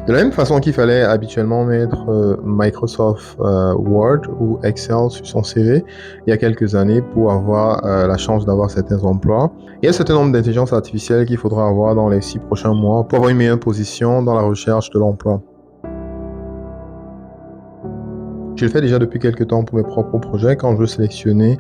De la même façon qu'il fallait habituellement mettre Microsoft Word ou Excel sur son CV il y a quelques années pour avoir la chance d'avoir certains emplois, il y a un certain nombre d'intelligences artificielles qu'il faudra avoir dans les 6 prochains mois pour avoir une meilleure position dans la recherche de l'emploi. Je le fais déjà depuis quelques temps pour mes propres projets quand je veux sélectionner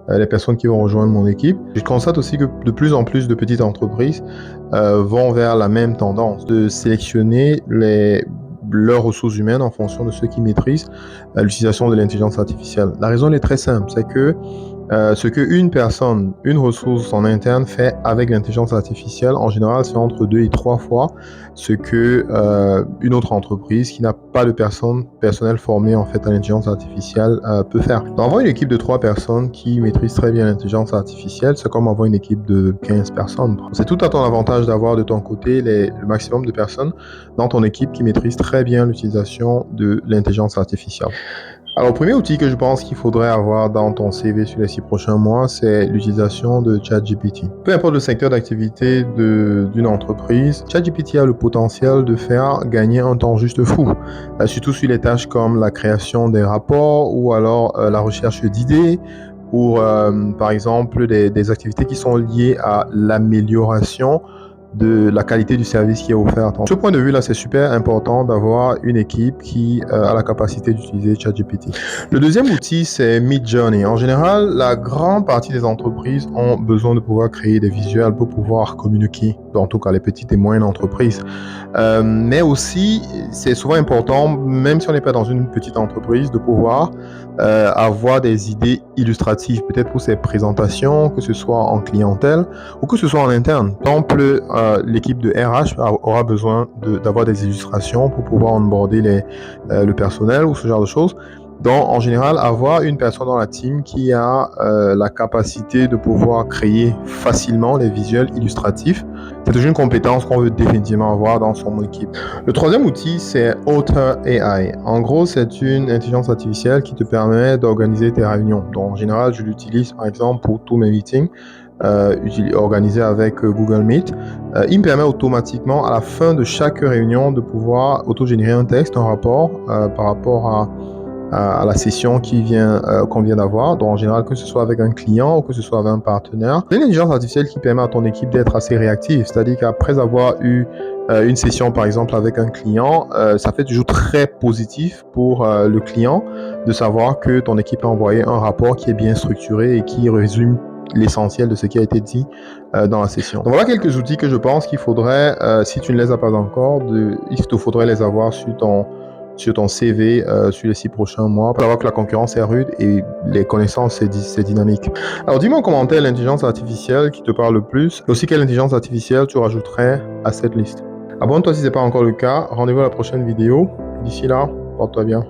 les personnes qui vont rejoindre mon équipe. Je constate aussi que de plus en plus de petites entreprises vont vers la même tendance de sélectionner leurs ressources humaines en fonction de ceux qui maîtrisent l'utilisation de l'intelligence artificielle. La raison elle est très simple, c'est que ce qu'une personne, une ressource en interne fait avec l'intelligence artificielle, en général, c'est entre 2 et 3 fois ce que une autre entreprise qui n'a pas de personnel formé en fait à l'intelligence artificielle peut faire. Donc, avoir une équipe de 3 personnes qui maîtrisent très bien l'intelligence artificielle, c'est comme avoir une équipe de 15 personnes. C'est tout à ton avantage d'avoir de ton côté le maximum de personnes dans ton équipe qui maîtrisent très bien l'utilisation de l'intelligence artificielle. Alors, le premier outil que je pense qu'il faudrait avoir dans ton CV sur les 6 prochains mois, c'est l'utilisation de ChatGPT. Peu importe le secteur d'activité d'une entreprise, ChatGPT a le potentiel de faire gagner un temps juste fou, surtout sur les tâches comme la création des rapports ou alors la recherche d'idées ou par exemple des activités qui sont liées à l'amélioration de la qualité du service qui est offert. De ce point de vue-là, c'est super important d'avoir une équipe qui a la capacité d'utiliser ChatGPT. Le deuxième outil, c'est Midjourney. En général, la grande partie des entreprises ont besoin de pouvoir créer des visuels pour pouvoir communiquer, en tout cas les petites et moyennes entreprises. Mais aussi, c'est souvent important, même si on n'est pas dans une petite entreprise, de pouvoir avoir des idées illustratives, peut-être pour ces présentations, que ce soit en clientèle ou que ce soit en interne. Par exemple, l'équipe de RH aura besoin d'avoir des illustrations pour pouvoir onboarder le personnel ou ce genre de choses. Donc, en général, avoir une personne dans la team qui a la capacité de pouvoir créer facilement les visuels illustratifs, c'est toujours une compétence qu'on veut définitivement avoir dans son équipe. Le troisième outil, c'est Otter AI. En gros, c'est une intelligence artificielle qui te permet d'organiser tes réunions. Donc, en général, je l'utilise par exemple pour tous mes meetings organisés avec Google Meet. Il me permet automatiquement, à la fin de chaque réunion, de pouvoir auto-générer un texte, un rapport par rapport à la session qu'on vient d'avoir. Donc, en général, que ce soit avec un client ou que ce soit avec un partenaire. C'est une intelligence artificielle qui permet à ton équipe d'être assez réactive. C'est-à-dire qu'après avoir eu une session, par exemple, avec un client, ça fait toujours très positif pour le client de savoir que ton équipe a envoyé un rapport qui est bien structuré et qui résume l'essentiel de ce qui a été dit dans la session. Donc voilà quelques outils que je pense qu'il faudrait, si tu ne les as pas encore, il te faudrait les avoir sur ton CV sur les 6 prochains mois pour savoir que la concurrence est rude et les connaissances c'est dynamique. Alors dis-moi en commentaire l'intelligence artificielle qui te parle le plus et aussi quelle intelligence artificielle tu rajouterais à cette liste. Abonne-toi si ce n'est pas encore le cas. Rendez-vous à la prochaine vidéo. D'ici là, porte-toi bien.